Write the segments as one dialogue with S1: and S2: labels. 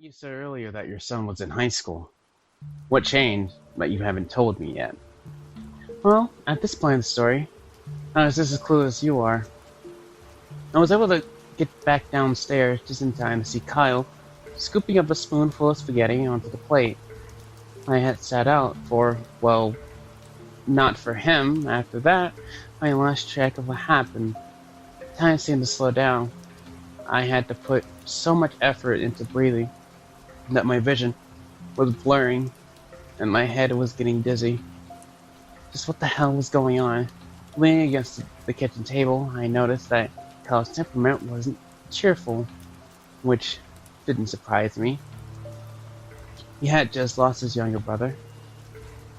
S1: You said earlier that your son was in high school. What changed that you haven't told me yet? Well, at this point in the story, I was just as clueless as you are. I was able to get back downstairs just in time to see Kyle scooping up a spoonful of spaghetti onto the plate. I had sat out for, well, not for him. After that, I lost track of what happened. Time seemed to slow down. I had to put so much effort into breathing that my vision was blurring and my head was getting dizzy. Just what the hell was going on? Leaning against the kitchen table, I noticed that Kyle's temperament wasn't cheerful, which didn't surprise me. He had just lost his younger brother,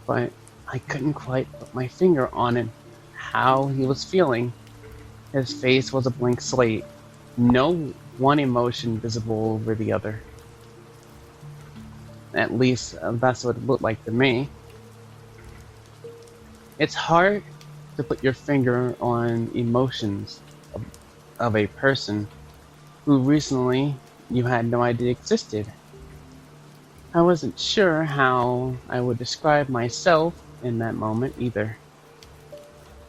S1: but I couldn't quite put my finger on it, how he was feeling. His face was a blank slate, no one emotion visible over the other. At least, that's what it looked like to me. It's hard to put your finger on emotions of a person who recently you had no idea existed. I wasn't sure how I would describe myself in that moment either.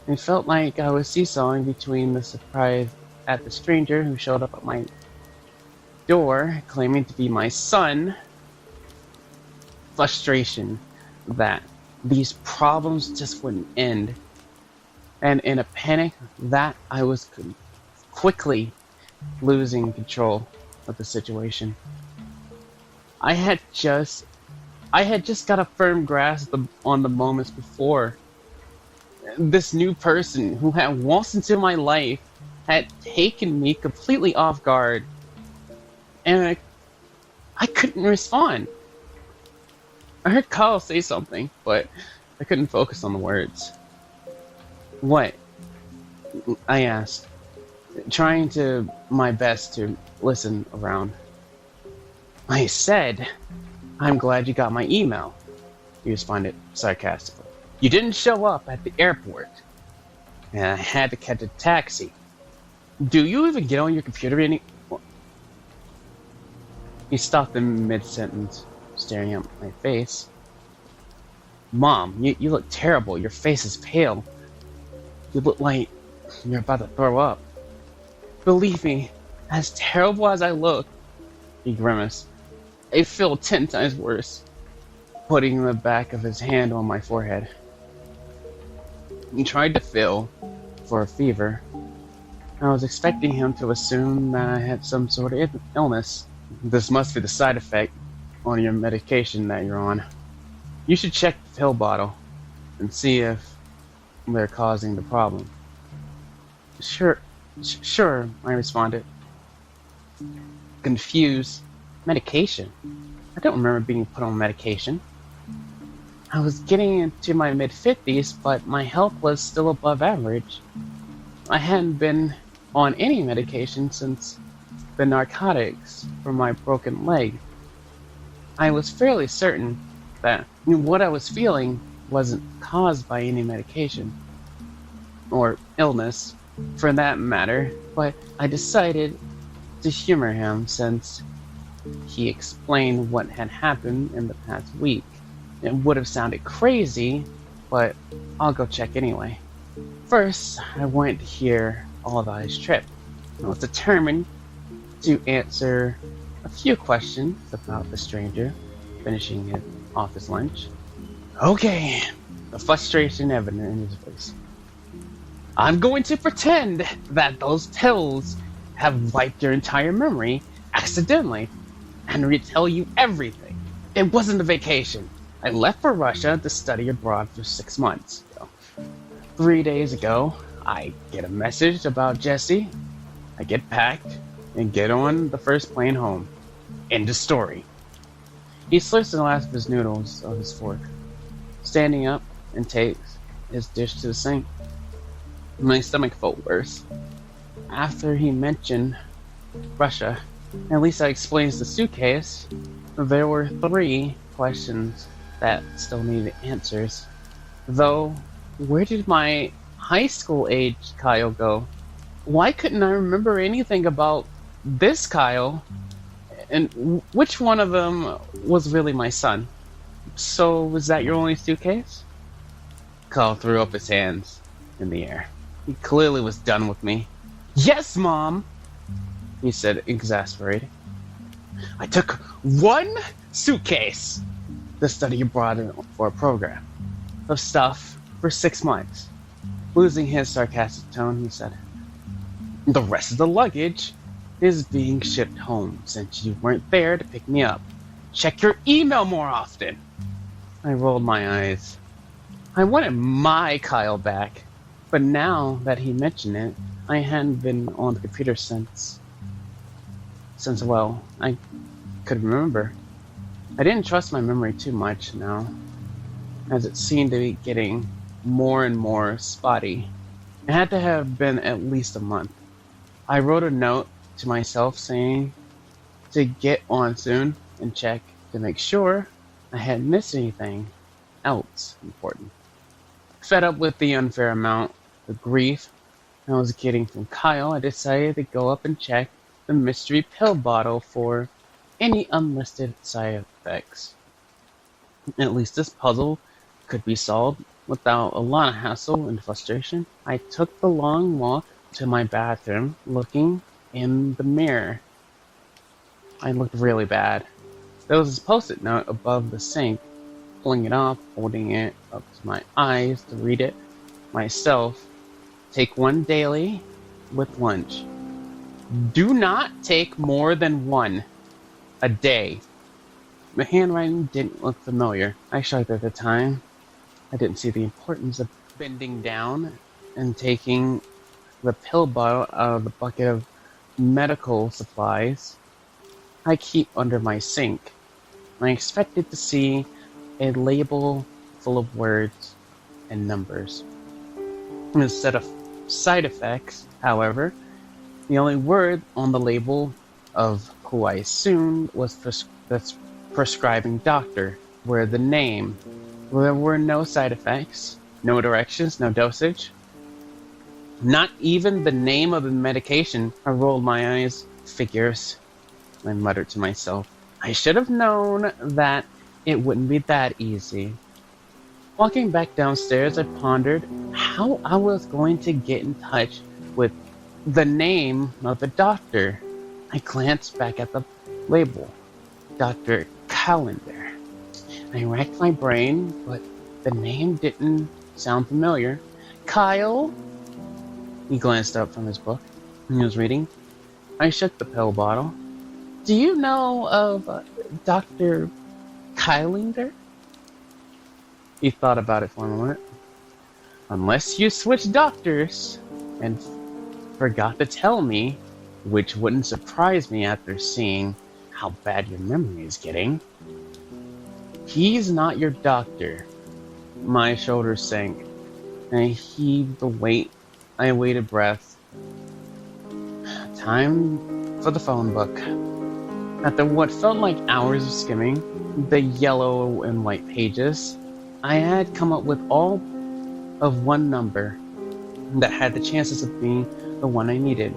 S1: It felt like I was seesawing between the surprise at the stranger who showed up at my door claiming to be my son, frustration that these problems just wouldn't end, and in a panic that I was quickly losing control of the situation. I had just got a firm grasp on the moments before. This new person who had waltzed into my life had taken me completely off guard, and I couldn't respond. I heard Kyle say something, but I couldn't focus on the words. What? I asked, trying to my best to listen around. I said, "I'm glad you got my email." He responded sarcastically. "You didn't show up at the airport, and I had to catch a taxi. Do you even get on your computer any..." He stopped in mid-sentence, staring at my face. "Mom, you look terrible. Your face is pale. You look like you're about to throw up." "Believe me, as terrible as I look," he grimaced, "I feel 10 times worse," putting the back of his hand on my forehead. He tried to feel for a fever. I was expecting him to assume that I had some sort of illness. "This must be the side effect on your medication that you're on. You should check the pill bottle and see if they're causing the problem." Sure, I responded, confused. Medication? I don't remember being put on medication. I was getting into my mid-50s, but my health was still above average. I hadn't been on any medication since the narcotics for my broken leg. I was fairly certain that what I was feeling wasn't caused by any medication, or illness, for that matter, but I decided to humor him since he explained what had happened in the past week. It would have sounded crazy, but I'll go check anyway. First, I wanted to hear all about his trip. I was determined to answer a few questions about the stranger finishing off his lunch. "Okay," the frustration evident in his voice. "I'm going to pretend that those pills have wiped your entire memory accidentally and retell you everything. It wasn't a vacation. I left for Russia to study abroad for 6 months. 3 days ago, I get a message about Jesse. I get packed and get on the first plane home. End of story." He slurps the last of his noodles on his fork, standing up and takes his dish to the sink. My stomach felt worse. After he mentioned Russia, at least that explains the suitcase. There were 3 questions that still needed answers. Though, where did my high school age Kyle go? Why couldn't I remember anything about this Kyle? And which one of them was really my son? So, was that your only suitcase? Kyle threw up his hands in the air. He clearly was done with me. Yes, Mom, he said, exasperated. I took one suitcase to study abroad for a program of stuff for 6 months. Losing his sarcastic tone, he said, the rest of the luggage is being shipped home since you weren't there to pick me up. Check your email more often. I rolled my eyes. I wanted my Kyle back, but now that he mentioned it, I hadn't been on the computer since, well, I could remember. I didn't trust my memory too much now, as it seemed to be getting more and more spotty. It had to have been at least a month. I wrote a note to myself saying to get on soon and check to make sure I hadn't missed anything else important. Fed up with the unfair amount of grief I was getting from Kyle, I decided to go up and check the mystery pill bottle for any unlisted side effects. At least this puzzle could be solved without a lot of hassle and frustration. I took the long walk to my bathroom, looking in the mirror. I looked really bad. There was this post-it note above the sink. Pulling it off, holding it up to my eyes to read it myself. Take one daily with lunch. Do not take more than one a day. The handwriting didn't look familiar. I shrugged at the time. I didn't see the importance of bending down and taking the pill bottle out of the bucket of medical supplies I keep under my sink. I expected to see a label full of words and numbers. Instead of side effects, however, the only word on the label of who I assumed was the prescribing doctor were the name. There were no side effects, no directions, no dosage. Not even the name of the medication. I rolled my eyes. Figures. I muttered to myself. I should have known that it wouldn't be that easy. Walking back downstairs, I pondered how I was going to get in touch with the name of the doctor. I glanced back at the label. Dr. Calendar. I racked my brain, but the name didn't sound familiar. Kyle? He glanced up from his book. He was reading. I shook the pill bottle. Do you know of Dr. Kylinger? He thought about it for a moment. Unless you switched doctors and forgot to tell me, which wouldn't surprise me after seeing how bad your memory is getting. He's not your doctor. My shoulders sank. I heaved the weight. I waited breath. Time for the phone book. After what felt like hours of skimming the yellow and white pages, I had come up with all of one number that had the chances of being the one I needed.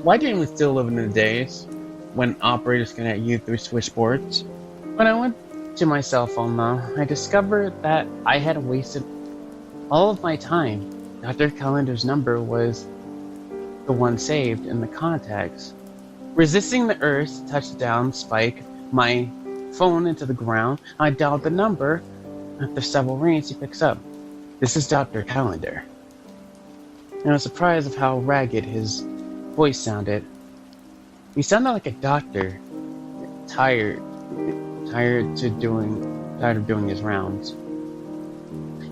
S1: Why didn't we still live in the days when operators connect you through switchboards? When I went to my cell phone though, I discovered that I had wasted all of my time. Dr. Calendar's number was the one saved in the contacts. Resisting the urge to touch down spike my phone into the ground, I dialed the number. After several rings, he picks up. This is Dr. Calendar. And I was surprised of how ragged his voice sounded. He sounded like a doctor, tired of doing his rounds.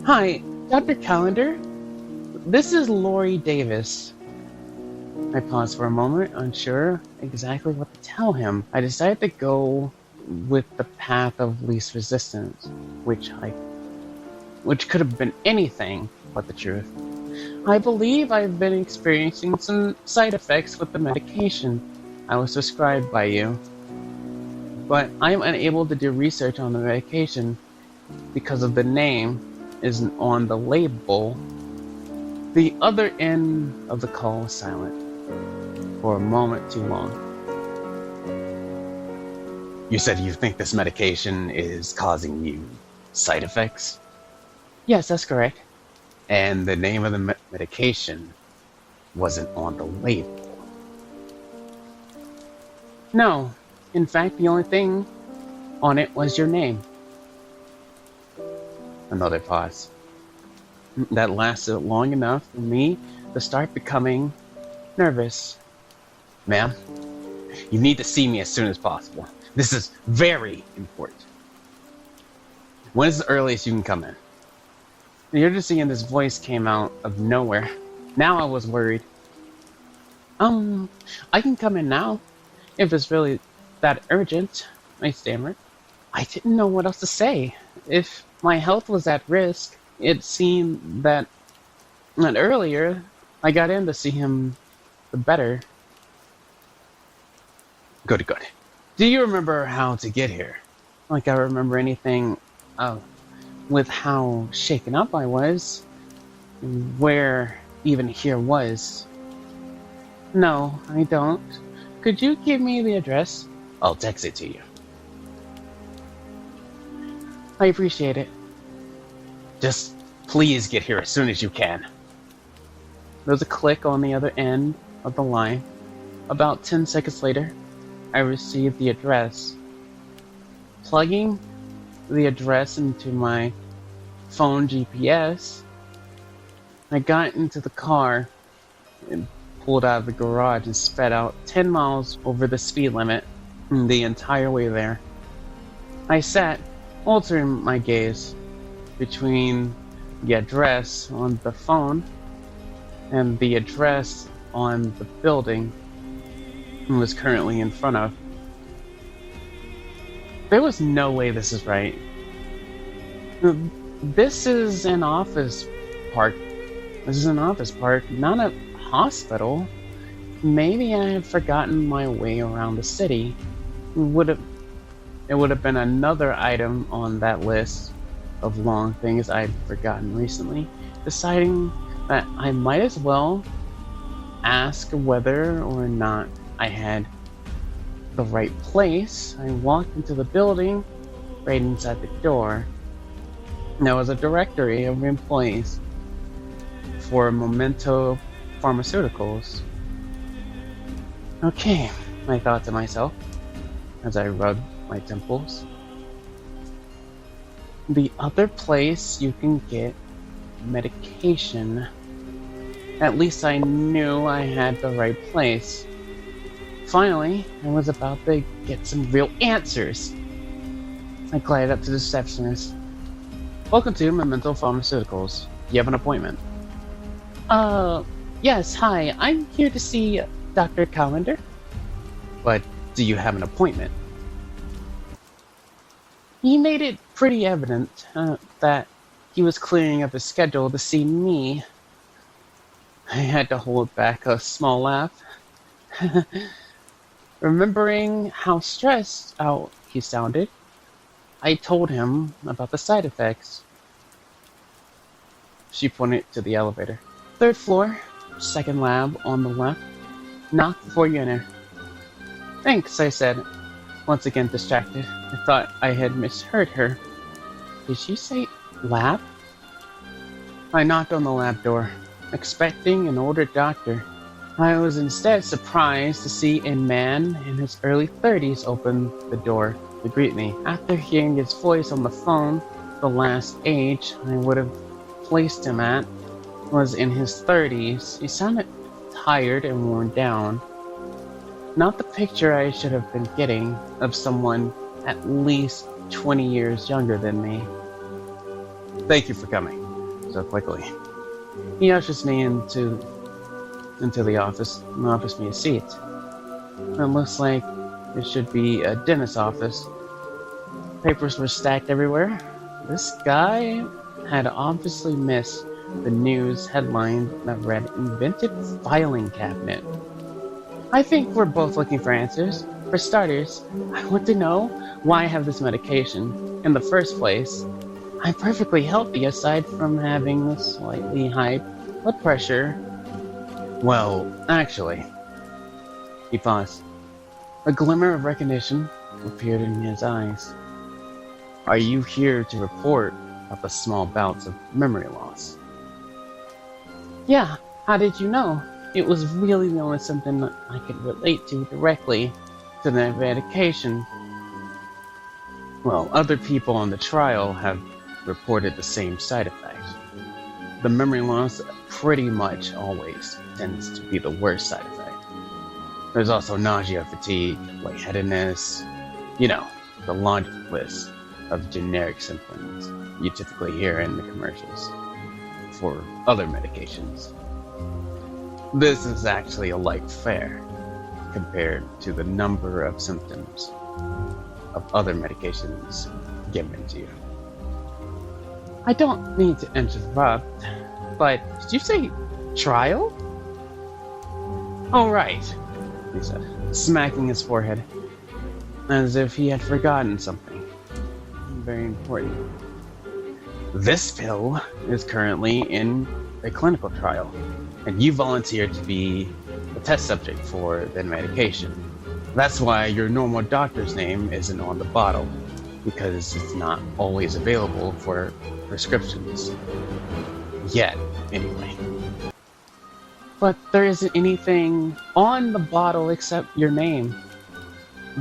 S1: Hi, Dr. Calendar. This is Lori Davis. I paused for a moment, unsure exactly what to tell him. I decided to go with the path of least resistance, which could have been anything but the truth. I believe I've been experiencing some side effects with the medication I was prescribed by you, but I am unable to do research on the medication because of the name isn't on the label. The other end of the call was silent for a moment too long. You said you think this medication is causing you side effects? Yes, that's correct. And the name of the medication wasn't on the label? No. In fact, the only thing on it was your name. Another pause. That lasted long enough for me to start becoming nervous. Ma'am, you need to see me as soon as possible. This is very important. When is the earliest you can come in? The urgency in this voice came out of nowhere. Now I was worried. I can come in now, if it's really that urgent, I stammered. I didn't know what else to say. If my health was at risk, it seemed that earlier I got in to see him, the better. Good. Do you remember how to get here? Like I remember anything with how shaken up I was, where even here was. No, I don't. Could you give me the address? I'll text it to you. I appreciate it. Just please get here as soon as you can. There was a click on the other end of the line. About 10 seconds later, I received the address. Plugging the address into my phone GPS, I got into the car and pulled out of the garage and sped out 10 miles over the speed limit the entire way there. I sat, altering my gaze between the address on the phone and the address on the building I was currently in front of. There was no way this is right. This is an office park. This is an office park, not a hospital. Maybe I had forgotten my way around the city. It would have been another item on that list of long things I'd forgotten recently. Deciding that I might as well ask whether or not I had the right place, I walked into the building. Right inside the door, there was a directory of employees for Memento Pharmaceuticals. Okay, I thought to myself as I rubbed my temples. The other place you can get medication. At least I knew I had the right place. Finally, I was about to get some real answers. I glided up to the receptionist. Welcome to Memento Pharmaceuticals. You have an appointment. Yes, hi. I'm here to see Dr. Calendar. But do you have an appointment? He made it pretty evident that he was clearing up his schedule to see me. I had to hold back a small laugh. Remembering how stressed out he sounded, I told him about the side effects. She pointed to the elevator. 3rd floor, 2nd lab on the left. Knock before you enter. Thanks, I said, once again distracted. I thought I had misheard her. Did she say lab? I knocked on the lab door, expecting an older doctor. I was instead surprised to see a man in his early 30s open the door to greet me. After hearing his voice on the phone, the last age I would have placed him at was in his 30s. He sounded tired and worn down. Not the picture I should have been getting of someone at least 20 years younger than me. Thank you for coming so quickly. He ushers me into the office and offers me a seat. It looks like it should be a dentist's office. Papers were stacked everywhere. This guy had obviously missed the news headline that read, "Invented Filing Cabinet." I think we're both looking for answers. For starters, I want to know why I have this medication in the first place. I'm perfectly healthy aside from having a slightly high blood pressure. Well, actually, he paused. A glimmer of recognition appeared in his eyes. Are you here to report of the small bouts of memory loss? Yeah, how did you know? It was really the only symptom that I could relate to directly to the medication. Well, other people on the trial have reported the same side effects. The memory loss pretty much always tends to be the worst side effect. There's also nausea, fatigue, lightheadedness, the laundry list of generic symptoms you typically hear in the commercials for other medications. This is actually a light fare compared to the number of symptoms of other medications given to you. I don't mean to interrupt, but did you say trial? Oh, right, he said, smacking his forehead, as if he had forgotten something very important. This pill is currently in a clinical trial, and you volunteered to be a test subject for the medication. That's why your normal doctor's name isn't on the bottle, because it's not always available for prescriptions. Yet, anyway. But there isn't anything on the bottle except your name.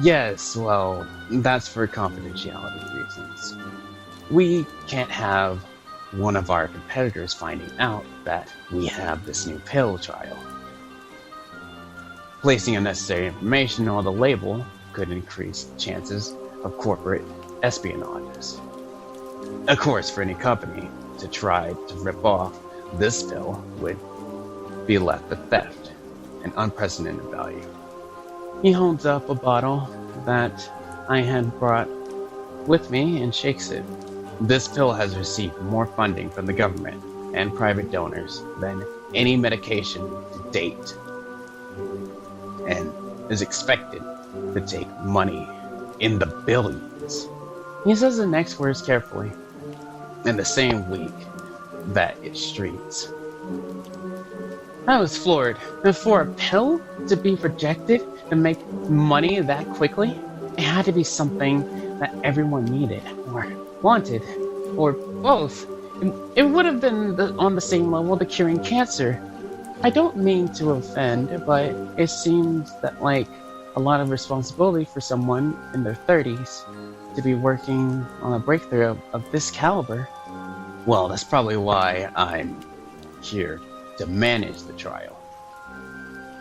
S1: Yes, well, that's for confidentiality reasons. We can't have one of our competitors finding out that we have this new pill trial. Placing unnecessary information on the label could increase the chances of corporate espionage. Of course, for any company to try to rip off this pill would be left with theft and unprecedented value. He holds up a bottle that I had brought with me and shakes it. This pill has received more funding from the government and private donors than any medication to date, and is expected to take money in the billions. He says the next words carefully. In the same week that it streets. I was floored. And for a pill to be projected and make money that quickly, it had to be something that everyone needed or wanted, or both. It would have been on the same level to curing cancer. I don't mean to offend, but it seems that like a lot of responsibility for someone in their 30s to be working on a breakthrough of this caliber. Well, that's probably why I'm here to manage the trial.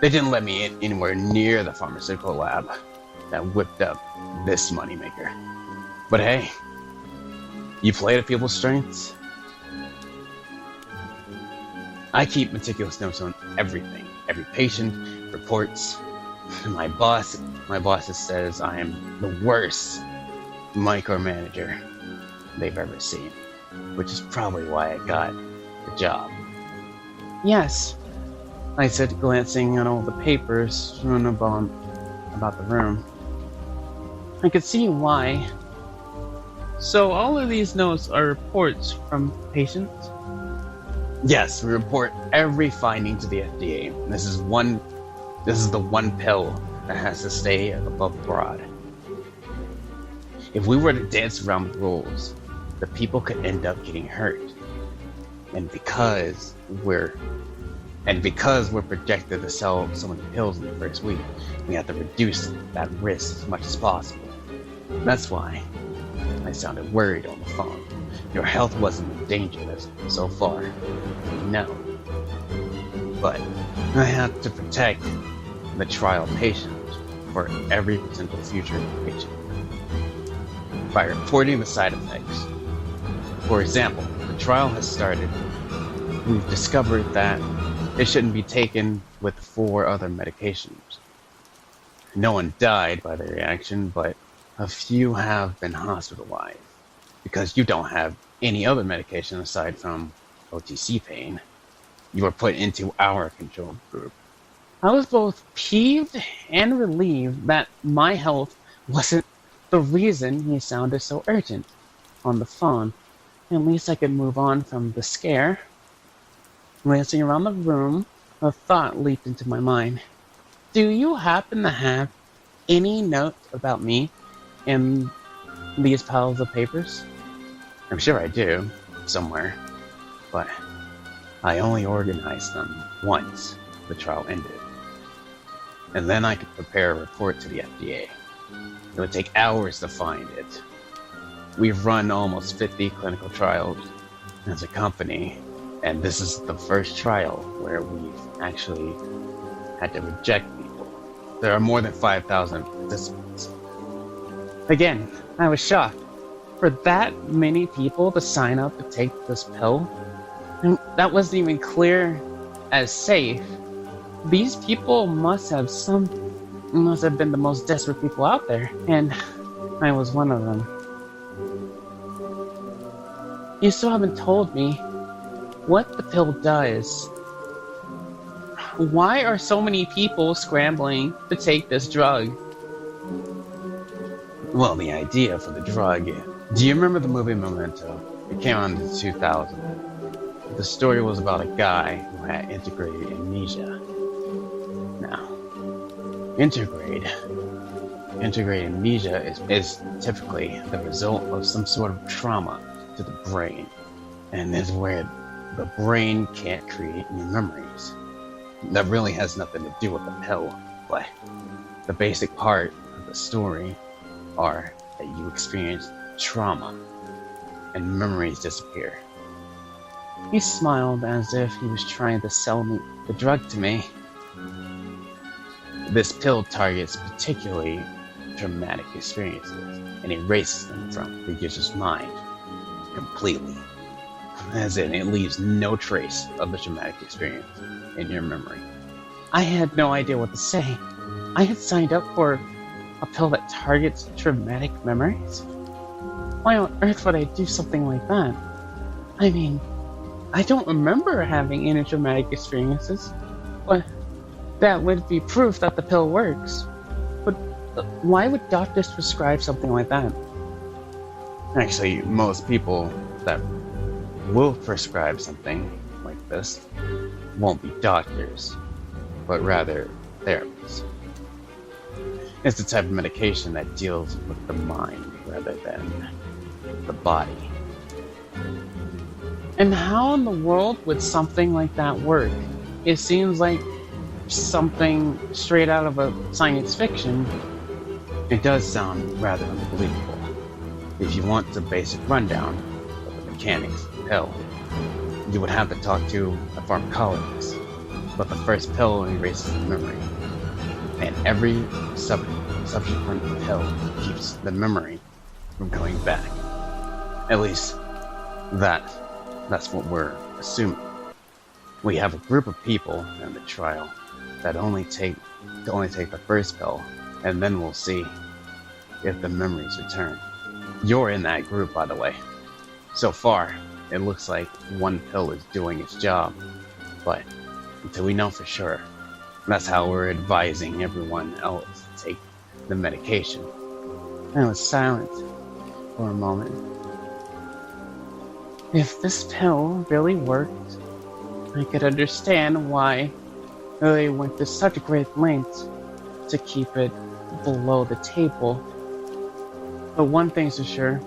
S1: They didn't let me in anywhere near the pharmaceutical lab that whipped up this moneymaker. But hey, you play to people's strengths. I keep meticulous notes on everything, every patient, reports. My boss says I am the worst micromanager they've ever seen, which is probably why I got the job. Yes, I said, glancing at all the papers strewn about the room. I could see why. So all of these notes are reports from patients? Yes, we report every finding to the FDA. This is the one pill that has to stay above board. If we were to dance around the rules, the people could end up getting hurt. And because we're projected to sell so many pills in the first week, we have to reduce that risk as much as possible. That's why I sounded worried on the phone. Your health wasn't in danger so far. No. But I have to protect the trial patient for every potential future patient by reporting the side effects. For example, the trial has started. We've discovered that it shouldn't be taken with 4 other medications. No one died by the reaction, but a few have been hospitalized because you don't have any other medication aside from OTC pain. You were put into our control group. I was both peeved and relieved that my health wasn't the reason he sounded so urgent on the phone. At least I could move on from the scare. Glancing around the room, a thought leaped into my mind. Do you happen to have any notes about me in these piles of papers? I'm sure I do, somewhere, but I only organized them once the trial ended. And then I could prepare a report to the FDA. It would take hours to find it. We've run almost 50 clinical trials as a company, and this is the first trial where we've actually had to reject people. There are more than 5,000 participants. Again, I was shocked. For that many people to sign up to take this pill, and that wasn't even clear as safe. These people must have been the most desperate people out there, and I was one of them. You still haven't told me what the pill does. Why are so many people scrambling to take this drug? Well, the idea for the drug... Do you remember the movie Memento? It came out in 2000. The story was about a guy who had integrated amnesia. Now, integrated amnesia is typically the result of some sort of trauma to the brain, and is where the brain can't create new memories. That really has nothing to do with the pill, but the basic part of the story are that you experience trauma and memories disappear. He smiled as if he was trying to sell me the drug to me. This pill targets particularly traumatic experiences and erases them from the user's mind completely. As in, it leaves no trace of the traumatic experience in your memory. I had no idea what to say. I had signed up for a pill that targets traumatic memories? Why on earth would I do something like that? I mean, I don't remember having any traumatic experiences, but that would be proof that the pill works. But why would doctors prescribe something like that? Actually, most people that will prescribe something like this won't be doctors, but rather therapists. It's the type of medication that deals with the mind rather than the body. And how in the world would something like that work? It seems like something straight out of a science fiction. It does sound rather unbelievable. If you want the basic rundown of the mechanics of the pill, you would have to talk to a pharmacologist. But the first pill erases the memory, and every subsequent pill keeps the memory from going back. At least, that's what we're assuming. We have a group of people in the trial that only take the first pill, and then we'll see if the memories return. You're in that group, by the way. So far, it looks like one pill is doing its job, but until we know for sure, that's how we're advising everyone else to take the medication. I was silent for a moment. If this pill really worked, I could understand why they went to such great lengths to keep it below the table. But one thing's for sure,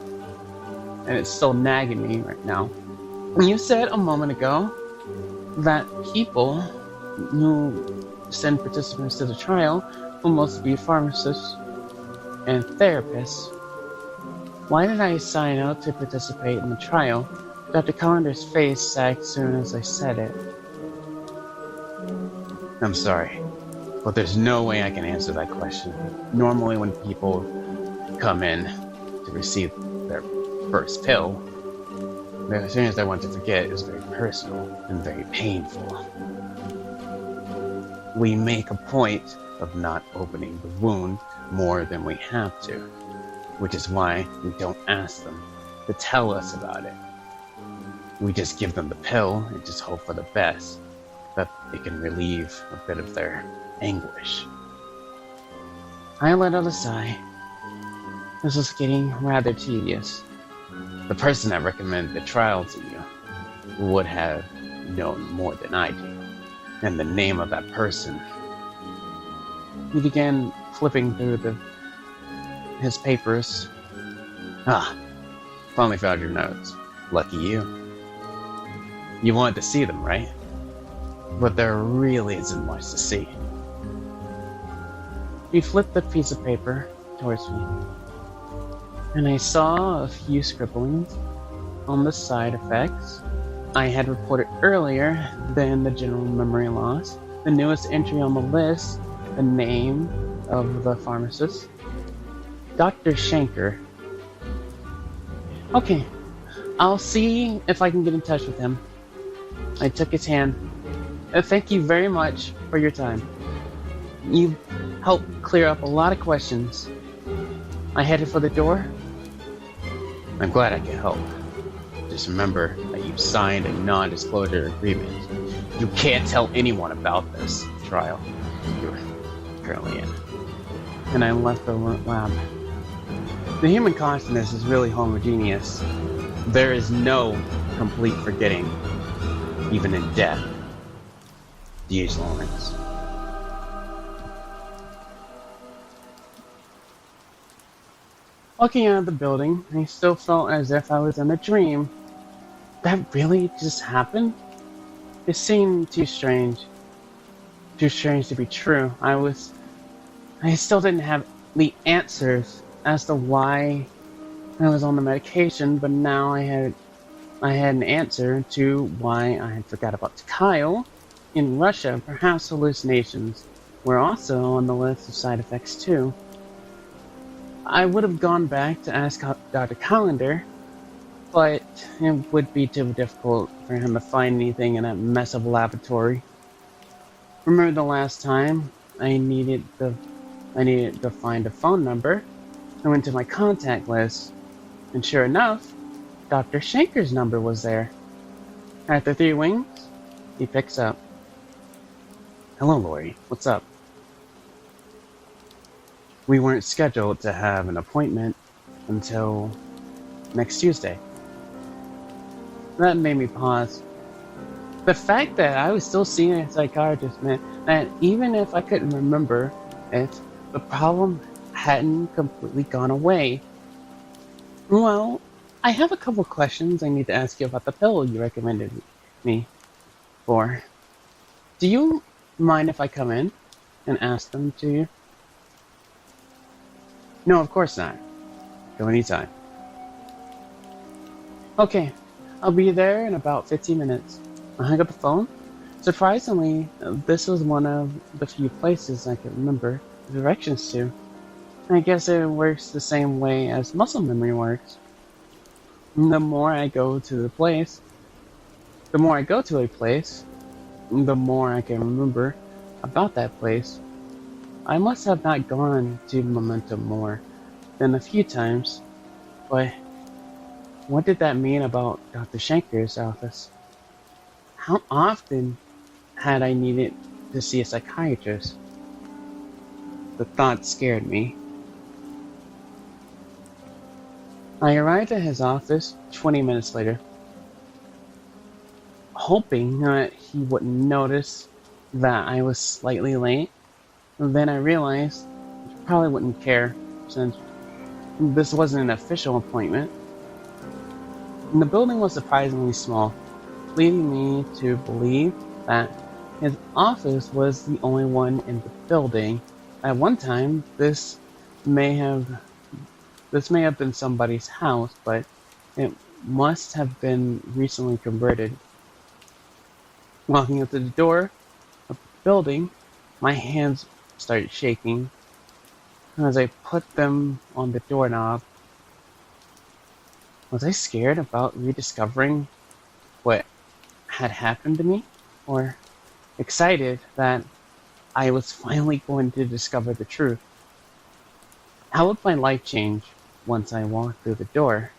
S1: and it's still nagging me right now. You said a moment ago that people who send participants to the trial will mostly be pharmacists and therapists. Why did I sign up to participate in the trial? Dr. Collander's face sagged as soon as I said it. I'm sorry, but there's no way I can answer that question. Normally when people come in to receive their first pill, the experience I want to forget is very personal and very painful. We make a point of not opening the wound more than we have to, which is why we don't ask them to tell us about it. We just give them the pill and just hope for the best, that they can relieve a bit of their anguish. I let out a sigh. This was getting rather tedious. The person that recommended the trial to you would have known more than I do. And the name of that person. He began flipping through the his papers. Ah, finally found your notes. Lucky you. You wanted to see them, right? But there really isn't much to see. He flipped the piece of paper towards me, and I saw a few scribblings on the side effects I had reported earlier, then the general memory loss, the newest entry on the list, the name of the pharmacist, Dr. Shanker. Okay, I'll see if I can get in touch with him. I took his hand. Thank you very much for your time. You helped clear up a lot of questions. I headed for the door. I'm glad I could help. Just remember that you've signed a non-disclosure agreement. You can't tell anyone about this trial you're currently in. And I left the lab. The human consciousness is really homogeneous. There is no complete forgetting, even in death. D.H. Lawrence. Walking out of the building, I still felt as if I was in a dream. That really just happened? It seemed too strange. Too strange to be true. I still didn't have the answers as to why I was on the medication, but now I had an answer to why I had forgot about Kyle in Russia. Perhaps hallucinations were also on the list of side effects too. I would have gone back to ask Dr. Callender, but it would be too difficult for him to find anything in that mess of laboratory. Remember the last time I needed to find a phone number? I went to my contact list, and sure enough, Dr. Shanker's number was there. After 3 rings, he picks up. Hello, Lori. What's up? We weren't scheduled to have an appointment until next Tuesday. That made me pause. The fact that I was still seeing a psychiatrist meant that even if I couldn't remember it, the problem hadn't completely gone away. Well, I have a couple questions I need to ask you about the pill you recommended me for. Do you mind if I come in and ask them to you? No, of course not. Go anytime. Okay, I'll be there in about 15 minutes. I hung up the phone. Surprisingly, this was one of the few places I could remember the directions to. I guess it works the same way as muscle memory works. The more I go to a place, the more I can remember about that place. I must have not gone to Momentum more than a few times, but what did that mean about Dr. Shanker's office? How often had I needed to see a psychiatrist? The thought scared me. I arrived at his office 20 minutes later, hoping that he wouldn't notice that I was slightly late. And then I realized he probably wouldn't care, since this wasn't an official appointment. And the building was surprisingly small, leading me to believe that his office was the only one in the building. At one time, this may have been somebody's house, but it must have been recently converted. Walking up to the door of the building, my hands started shaking as I put them on the doorknob. Was I scared about rediscovering what had happened to me, or excited that I was finally going to discover the truth? How would my life change once I walked through the door?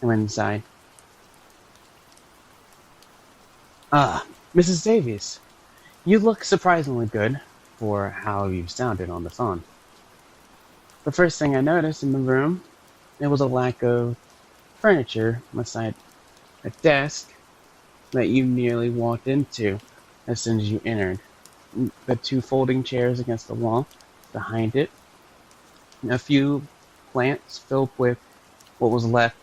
S1: I went inside. Ah, Mrs. Davies, you look surprisingly good for how you sounded on the phone. The first thing I noticed in the room, there was a lack of furniture beside a desk that you nearly walked into as soon as you entered. The 2 folding chairs against the wall behind it. A few plants filled with what was left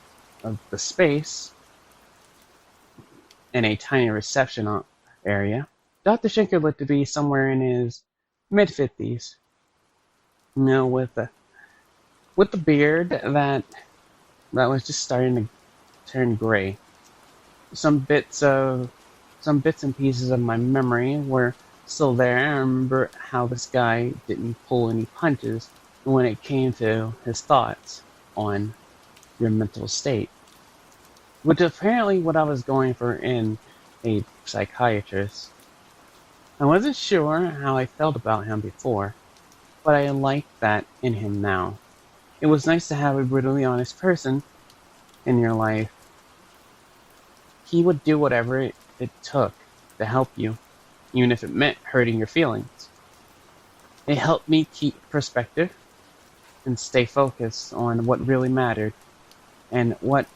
S1: of the space in a tiny reception area. Dr. Schenker looked to be somewhere in his mid-50s, with the beard that was just starting to turn gray. Some bits of some bits and pieces of my memory were still there. I remember how this guy didn't pull any punches when it came to his thoughts on your mental state, which is apparently what I was going for in a psychiatrist. I wasn't sure how I felt about him before, but I liked that in him now. It was nice to have a brutally honest person in your life. He would do whatever it took to help you, even if it meant hurting your feelings. It helped me keep perspective and stay focused on what really mattered. And what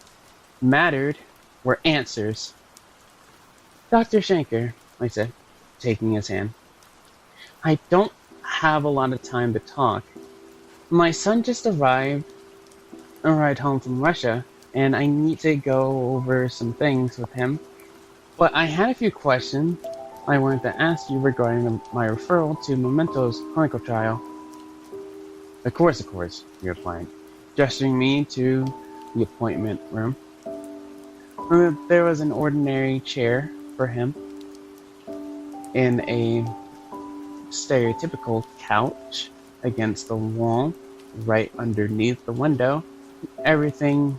S1: mattered were answers. Dr. Schenker, I said, taking his hand, I don't have a lot of time to talk. My son just arrived home from Russia, and I need to go over some things with him. But I had a few questions I wanted to ask you regarding my referral to Memento's clinical trial. Of course, he replied, gesturing me to the appointment room. There was an ordinary chair for him and a stereotypical couch against the wall right underneath the window. Everything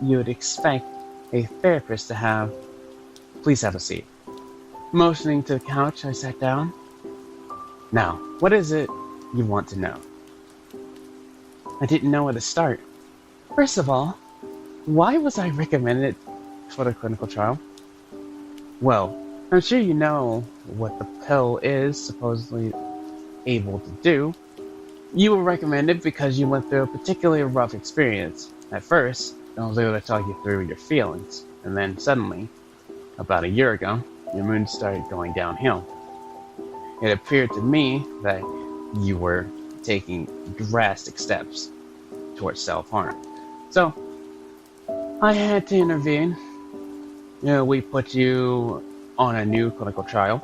S1: you would expect a therapist to have. Please have a seat. Motioning to the couch, I sat down. Now, what is it you want to know? I didn't know where to start. First of all, why was I recommended for the clinical trial? Well, I'm sure you know what the pill is supposedly able to do. You were recommended because you went through a particularly rough experience. At first, I was able to talk you through your feelings, and then suddenly, about a year ago, your mood started going downhill. It appeared to me that you were taking drastic steps towards self-harm. So, I had to intervene. We put you on a new clinical trial.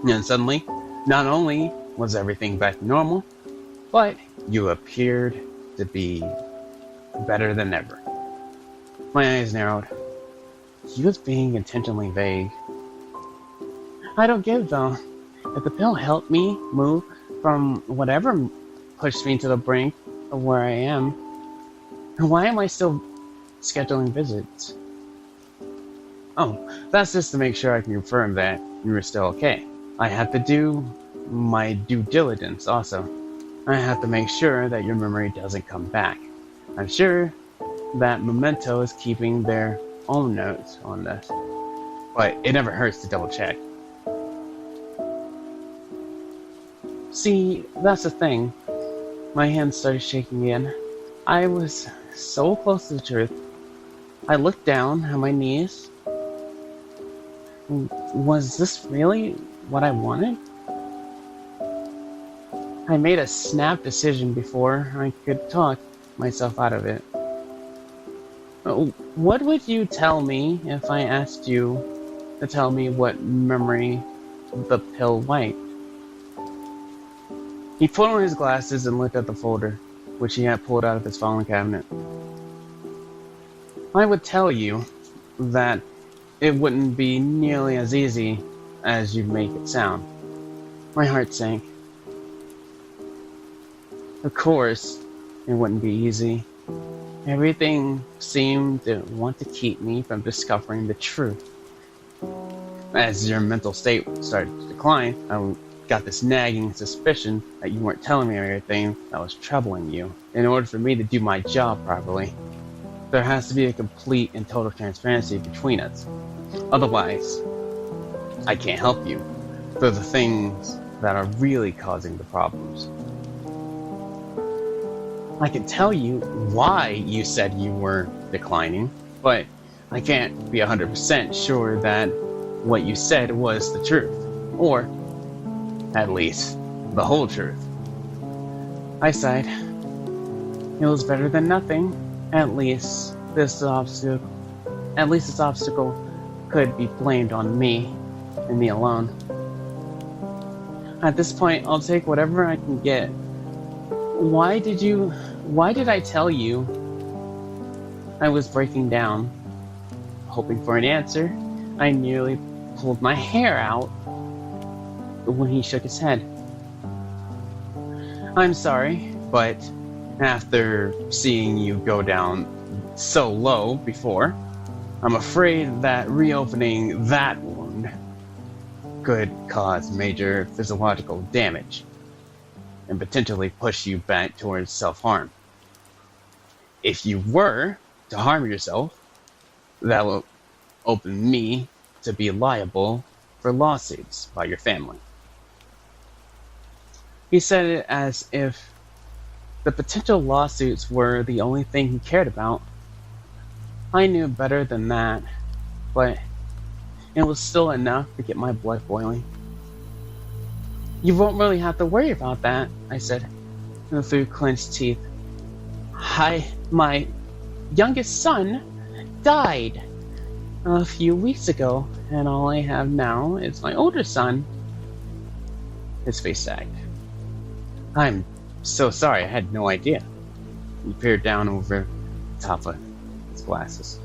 S1: And suddenly, not only was everything back to normal, but you appeared to be better than ever. My eyes narrowed. He was being intentionally vague. I don't get it though. If the pill helped me move from whatever pushed me to the brink of where I am, why am I still scheduling visits? Oh, that's just to make sure I can confirm that you were still okay. I have to do my due diligence also. I have to make sure that your memory doesn't come back. I'm sure that Memento is keeping their own notes on this, but it never hurts to double check. See, that's the thing. My hands started shaking again. I was so close to the truth. I looked down at my knees. Was this really what I wanted? I made a snap decision before I could talk myself out of it. What would you tell me if I asked you to tell me what memory the pill wiped? He put on his glasses and looked at the folder, which he had pulled out of his filing cabinet. I would tell you that it wouldn't be nearly as easy as you make it sound. My heart sank. Of course, it wouldn't be easy. Everything seemed to want to keep me from discovering the truth. As your mental state started to decline, I got this nagging suspicion that you weren't telling me everything that was troubling you. In order for me to do my job properly, there has to be a complete and total transparency between us. Otherwise, I can't help you through the things that are really causing the problems. I can tell you why you said you were declining, but I can't be 100% sure that what you said was the truth, or at least the whole truth. I sighed. It was better than nothing. At least this obstacle could be blamed on me and me alone. At this point, I'll take whatever I can get. Why did I tell you I was breaking down? Hoping for an answer, I nearly pulled my hair out when he shook his head. I'm sorry, but after seeing you go down so low before, I'm afraid that reopening that wound could cause major physiological damage and potentially push you back towards self-harm. If you were to harm yourself, that will open me to be liable for lawsuits by your family. He said it as if the potential lawsuits were the only thing he cared about. I knew better than that, but it was still enough to get my blood boiling. You won't really have to worry about that, I said, through clenched teeth. My youngest son died a few weeks ago, and all I have now is my older son. His face sagged. I'm so sorry, I had no idea. He peered down over the top of his glasses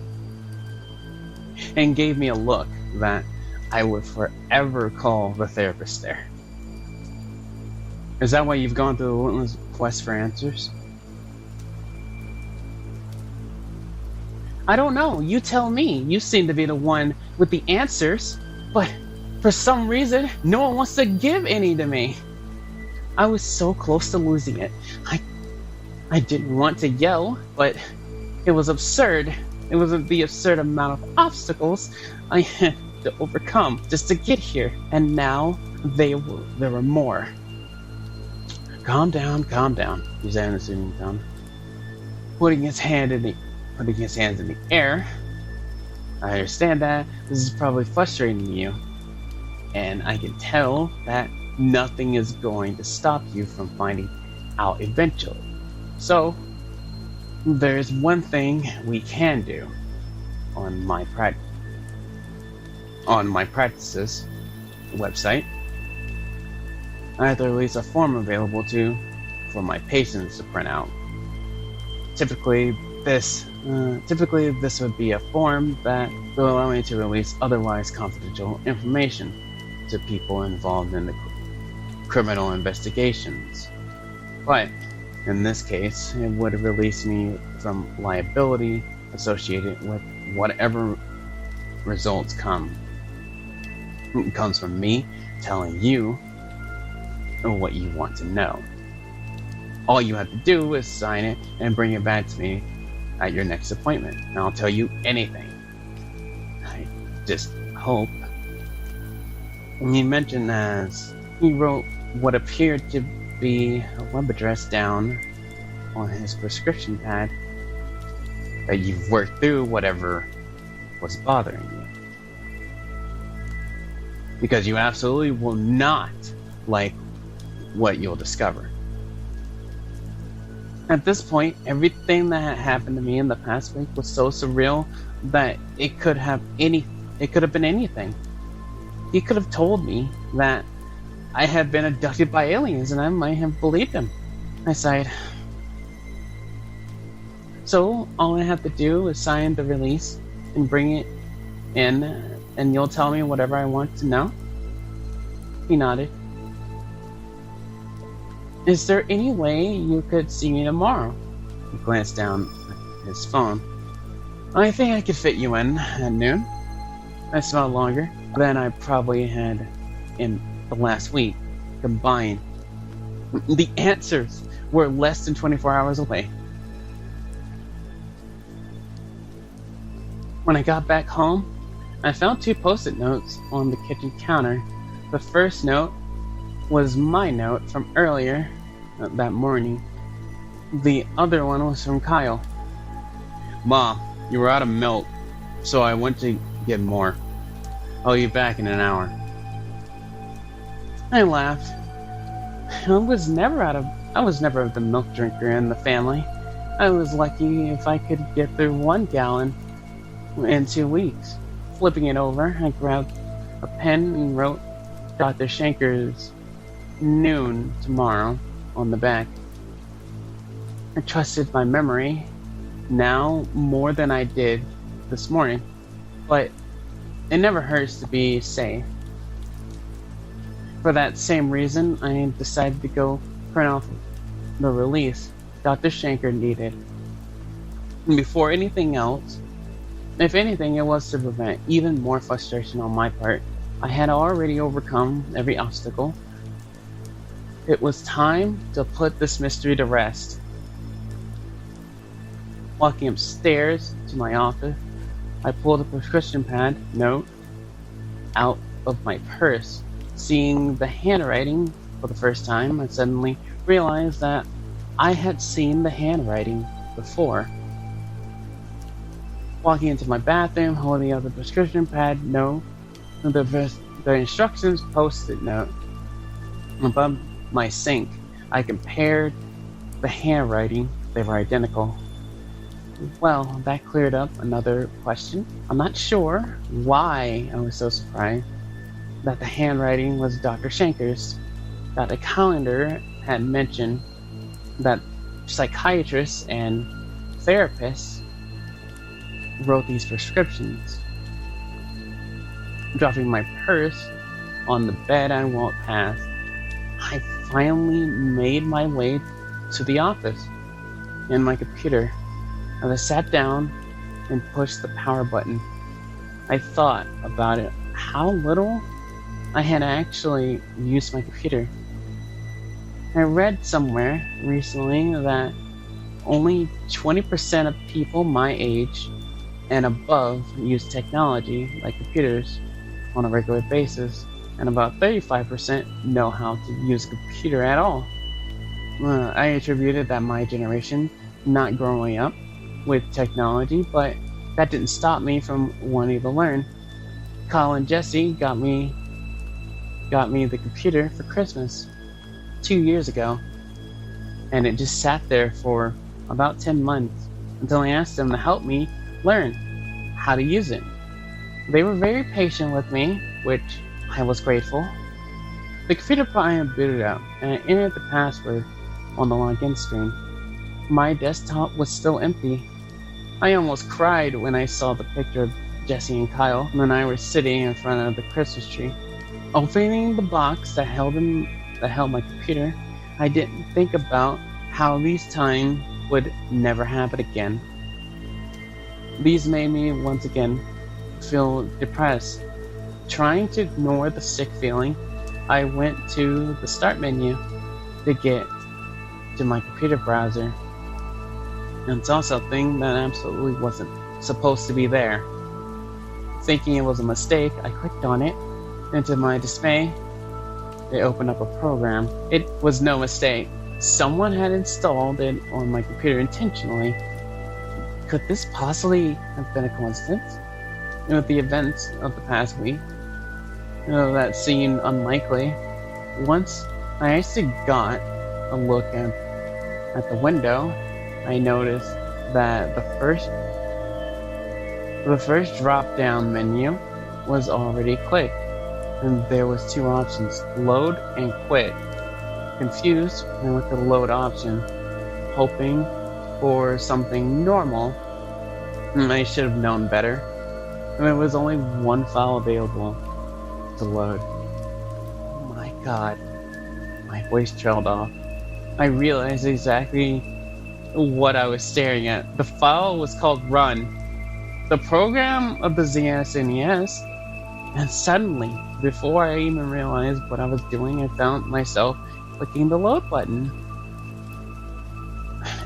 S1: and gave me a look that I would forever call the therapist stare. Is that why you've gone through a relentless quest for answers? I don't know. You tell me. You seem to be the one with the answers, but for some reason, no one wants to give any to me. I was so close to losing it. I didn't want to yell, but it was absurd. It was the absurd amount of obstacles I had to overcome just to get here, and now there were more. Calm down, he said in a soothing tone, putting his hands in the air. I understand that this is probably frustrating you, and I can tell that nothing is going to stop you from finding out eventually. So, there's one thing we can do on my practices website. I have to release a form available for my patients to print out. Typically, this would be a form that will allow me to release otherwise confidential information to people involved in the criminal investigations. But in this case, it would release me from liability associated with whatever results comes from me telling you what you want to know. All you have to do is sign it and bring it back to me at your next appointment, and I'll tell you anything. I just hope. And he mentioned as he wrote what appeared to be a web address down on his prescription pad, that you've worked through whatever was bothering you. Because you absolutely will not like what you'll discover. At this point, everything that had happened to me in the past week was so surreal that it could have been anything. He could have told me that I had been abducted by aliens, and I might have believed him. I sighed. So all I have to do is sign the release and bring it in, and you'll tell me whatever I want to know? He nodded. Is there any way you could see me tomorrow? He glanced down at his phone. I think I could fit you in at noon. I smelled longer than I probably had in the last week combined. The answers were less than 24 hours away. When I got back home, I found 2 post-it notes on the kitchen counter. The first note was my note from earlier that morning. The other one was from Kyle. Mom, you were out of milk, so I went to get more. I'll be back in an hour. I laughed. I was never the milk drinker in the family. I was lucky if I could get through 1 gallon in 2 weeks. Flipping it over, I grabbed a pen and wrote Dr. Shanker's noon tomorrow on the back. I trusted my memory now more than I did this morning, but it never hurts to be safe. For that same reason, I decided to go print off the release Dr. Shanker needed. And before anything else, if anything, it was to prevent even more frustration on my part. I had already overcome every obstacle. It was time to put this mystery to rest. Walking upstairs to my office, I pulled a prescription pad note out of my purse. Seeing the handwriting for the first time, I suddenly realized that I had seen the handwriting before. Walking into my bathroom, holding up the prescription pad note, the instructions post-it note above my sink, I compared the handwriting. They were identical. Well, that cleared up another question. I'm not sure why I was so surprised that the handwriting was Dr. Shanker's. That the calendar had mentioned that psychiatrists and therapists wrote these prescriptions. Dropping my purse on the bed I walked past, I finally made my way to the office and my computer. As I sat down and pushed the power button, I thought about it, how little I had actually used my computer. I read somewhere recently that only 20% of people my age and above use technology like computers on a regular basis, and about 35% know how to use a computer at all. I attributed that my generation not growing up with technology, but that didn't stop me from wanting to learn. Kyle and Jesse got me the computer for Christmas 2 years ago, and it just sat there for about 10 months until I asked them to help me learn how to use it. They were very patient with me, which I was grateful. The computer program booted up, and I entered the password on the login screen. My desktop was still empty. I almost cried when I saw the picture of Jesse and Kyle when I was sitting in front of the Christmas tree. Opening the box that held my computer, I didn't think about how these times would never happen again. These made me once again feel depressed. Trying to ignore the sick feeling, I went to the start menu to get to my computer browser and saw something that absolutely wasn't supposed to be there. Thinking it was a mistake, I clicked on it, and to my dismay, it opened up a program. It was no mistake. Someone had installed it on my computer intentionally. Could this possibly have been a coincidence? And with the events of the past week, that seemed unlikely. Once I actually got a look at the window, I noticed that the first drop-down menu was already clicked, and there was 2 options: load and quit. Confused, I went to the load option, hoping for something normal. I should have known better. There was only one file available to load. Oh my god. My voice trailed off. I realized exactly what I was staring at. The file was called Run, the program of the ZSNES, and suddenly, before I even realized what I was doing, I found myself clicking the load button.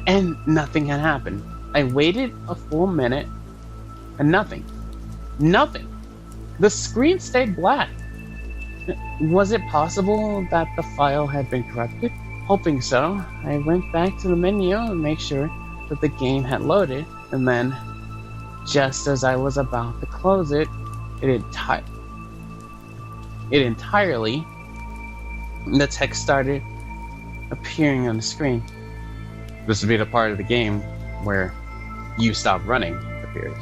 S1: And nothing had happened. I waited a full minute, and nothing. Nothing. The screen stayed black. Was it possible that the file had been corrupted? Hoping so, I went back to the menu and made sure that the game had loaded, and then, just as I was about to close it, the text started appearing on the screen. This would be the part of the game where you stop running appears.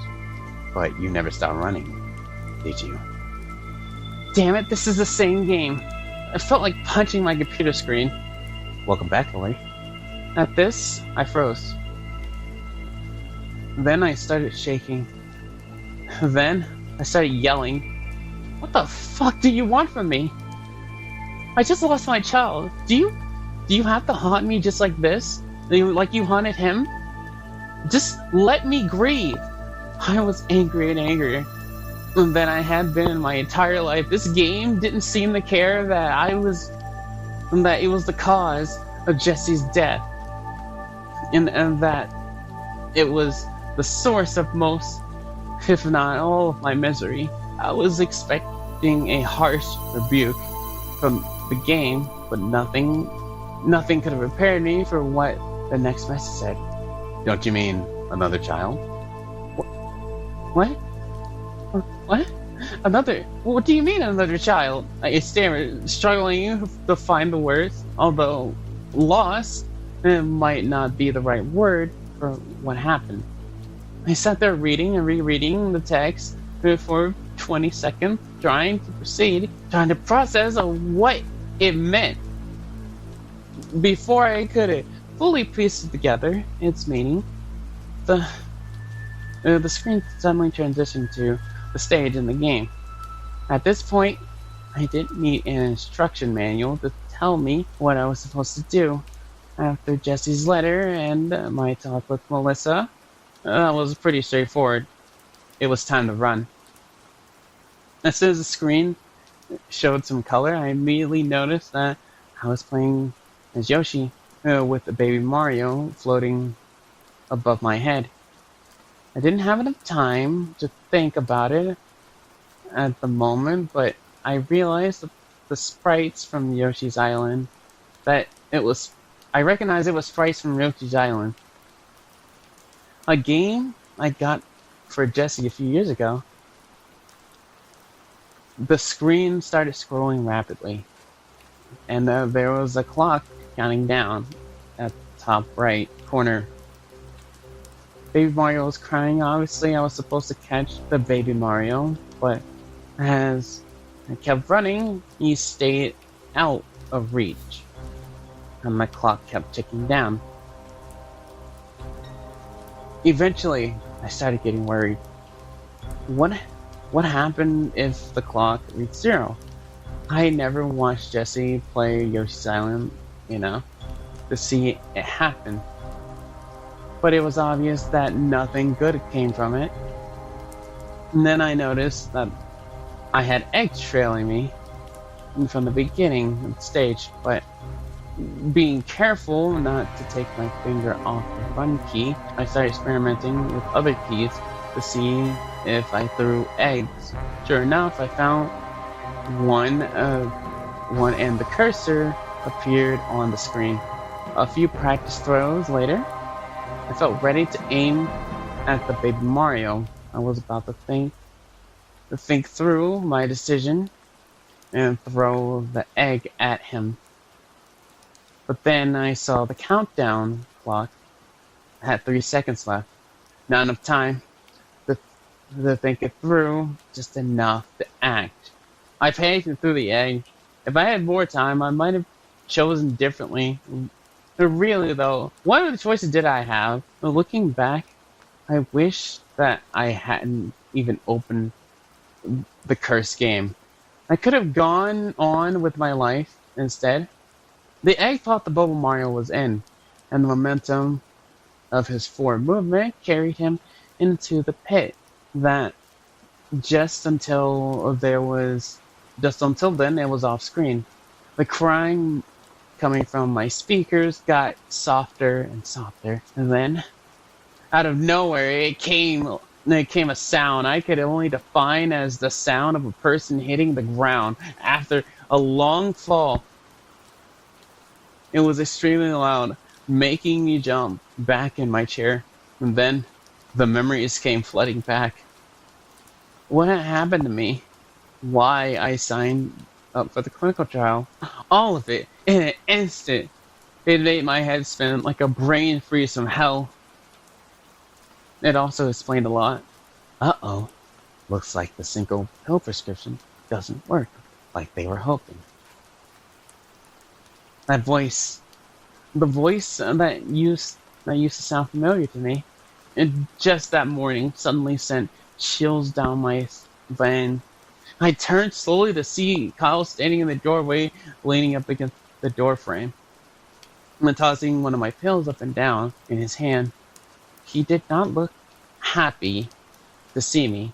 S1: But you never stopped running, did you? Damn it, this is the same game. I felt like punching my computer screen. Welcome back, Lily. At this, I froze. Then I started shaking. Then I started yelling. What the fuck do you want from me? I just lost my child. Do you have to haunt me just like this? Like you haunted him? Just let me grieve. I was angry and angrier than I had been in my entire life. This game didn't seem to care that it was the cause of Jesse's death. And that it was the source of most, if not all, of my misery. I was expecting a harsh rebuke from the game, but nothing could have prepared me for what the next message said. Don't you mean another child? What? What? Another? What do you mean another child? I stammered, struggling to find the words, although lost might not be the right word for what happened. I sat there reading and rereading the text for 20 seconds, trying to process what it meant. Before I could fully piece it together, its meaning, the screen suddenly transitioned to the stage in the game. At this point, I didn't need an instruction manual to tell me what I was supposed to do. After Jesse's letter and my talk with Melissa, that was pretty straightforward. It was time to run. As soon as the screen showed some color, I immediately noticed that I was playing as Yoshi, with the baby Mario floating above my head. I didn't have enough time to think about it at the moment, but I realized the sprites from Yoshi's Island, I recognized it was sprites from Yoshi's Island. A game I got for Jesse a few years ago. The screen started scrolling rapidly, and there was a clock counting down at the top right corner. Baby Mario was crying. Obviously, I was supposed to catch the baby Mario, but as I kept running, he stayed out of reach, and my clock kept ticking down. Eventually, I started getting worried. What happened if the clock reached 0? I never watched Jesse play Yoshi's Island, to see it happen. But it was obvious that nothing good came from it. And then I noticed that I had eggs trailing me from the beginning of the stage, but being careful not to take my finger off the run key, I started experimenting with other keys to see if I threw eggs. Sure enough, I found one and the cursor appeared on the screen. A few practice throws later, I felt ready to aim at the baby Mario. I was about to think through my decision and throw the egg at him. But then I saw the countdown clock had 3 seconds left. Not enough time to think it through, just enough to act. I panicked and threw the egg. If I had more time, I might have chosen differently. But really though, what other choices did I have? Looking back, I wish that I hadn't even opened the cursed game. I could have gone on with my life instead. The egg thought the Bubble Mario was in, and the momentum of his forward movement carried him into the pit. That just until then it was off screen. The crying coming from my speakers got softer and softer, and then out of nowhere it came a sound I could only define as the sound of a person hitting the ground after a long fall. It was extremely loud, making me jump back in my chair, and then the memories came flooding back. What had happened to me? Why I signed up for the clinical trial? All of it, in an instant. It made my head spin like a brain freeze from hell. It also explained a lot. Uh-oh, looks like the single pill prescription doesn't work like they were hoping. That voice, the voice that used to sound familiar to me, and just that morning suddenly sent chills down my spine. I turned slowly to see Kyle standing in the doorway, leaning up against the door frame, and tossing one of my pills up and down in his hand. He did not look happy to see me.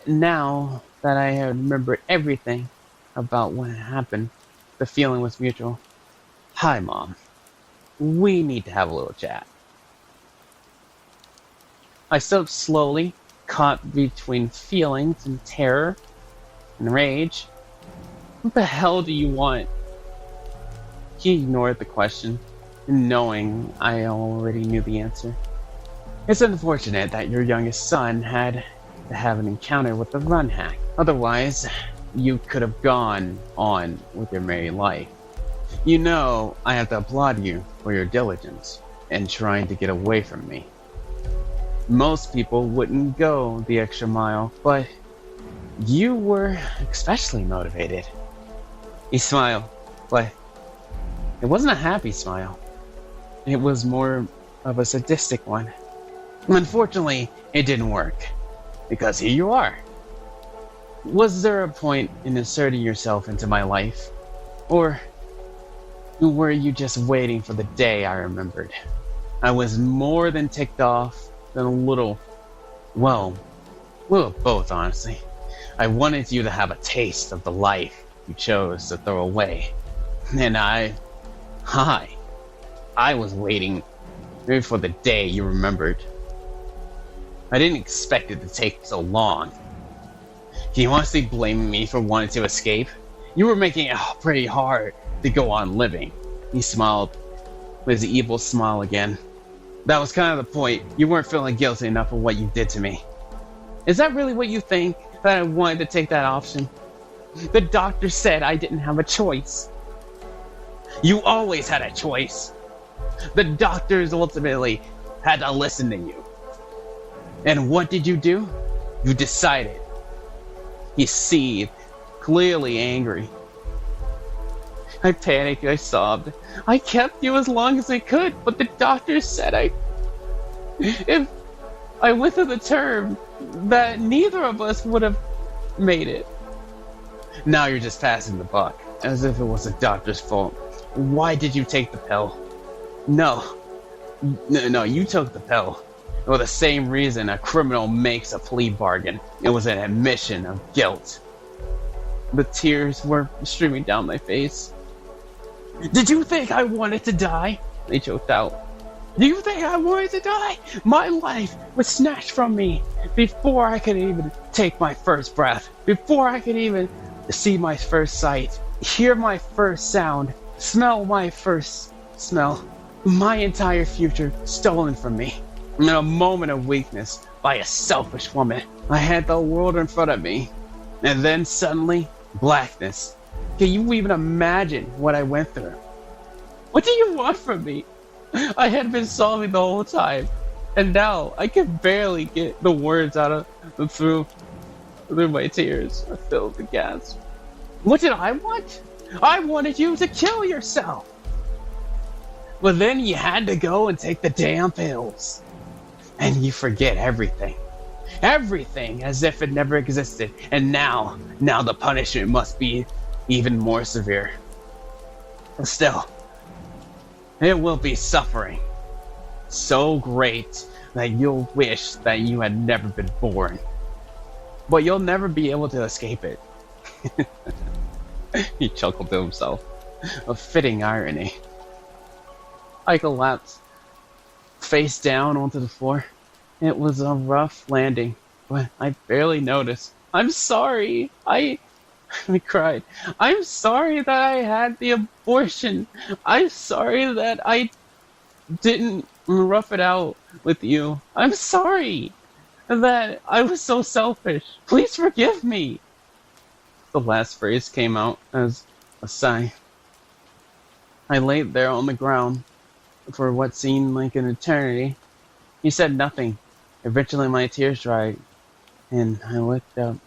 S1: Now that I had remembered everything about what had happened, the feeling was mutual. Hi, Mom. We need to have a little chat. I stood up slowly, caught between feelings and terror and rage. What the hell do you want? He ignored the question, knowing I already knew the answer. It's unfortunate that your youngest son had to have an encounter with the run hack. Otherwise, you could have gone on with your merry life. You know, I have to applaud you for your diligence in trying to get away from me. Most people wouldn't go the extra mile, but you were especially motivated. He smiled, but it wasn't a happy smile. It was more of a sadistic one. Unfortunately, it didn't work, because here you are. Was there a point in inserting yourself into my life? Or were you just waiting for the day I remembered? I was more than ticked off than a little, well, both, honestly. I wanted you to have a taste of the life you chose to throw away. And I was waiting for the day you remembered. I didn't expect it to take so long. Can you honestly blame me for wanting to escape? You were making it pretty hard to go on living. He smiled with his evil smile again. That was kind of the point. You weren't feeling guilty enough for what you did to me. Is that really what you think? That I wanted to take that option? The doctor said I didn't have a choice. You always had a choice. The doctors ultimately had to listen to you. And what did you do? You decided. He seethed, clearly angry. I panicked, I sobbed. I kept you as long as I could, but the doctor said if I went through the term, that neither of us would have made it. Now you're just passing the buck, as if it was the doctor's fault. Why did you take the pill? No, you took the pill. For the same reason a criminal makes a plea bargain. It was an admission of guilt. The tears were streaming down my face. Did you think I wanted to die? They choked out. Do you think I wanted to die? My life was snatched from me before I could even take my first breath, before I could even see my first sight, hear my first sound, smell my first smell. My entire future stolen from me. In a moment of weakness by a selfish woman. I had the world in front of me. And then suddenly, blackness. Can you even imagine what I went through? What do you want from me? I had been sobbing the whole time. And now, I can barely get the words out of through my tears. I filled the gasp. What did I want? I wanted you to kill yourself. But then you had to go and take the damn pills. And you forget everything. Everything as if it never existed. And now the punishment must be even more severe. But still, it will be suffering. So great that you'll wish that you had never been born. But you'll never be able to escape it. He chuckled to himself. A fitting irony. I collapsed face down onto the floor. It was a rough landing, but I barely noticed. I'm sorry. I cried. I'm sorry that I had the abortion. I'm sorry that I didn't rough it out with you. I'm sorry that I was so selfish. Please forgive me. The last phrase came out as a sigh. I laid there on the ground for what seemed like an eternity. He said nothing. Eventually my tears dried, and I looked up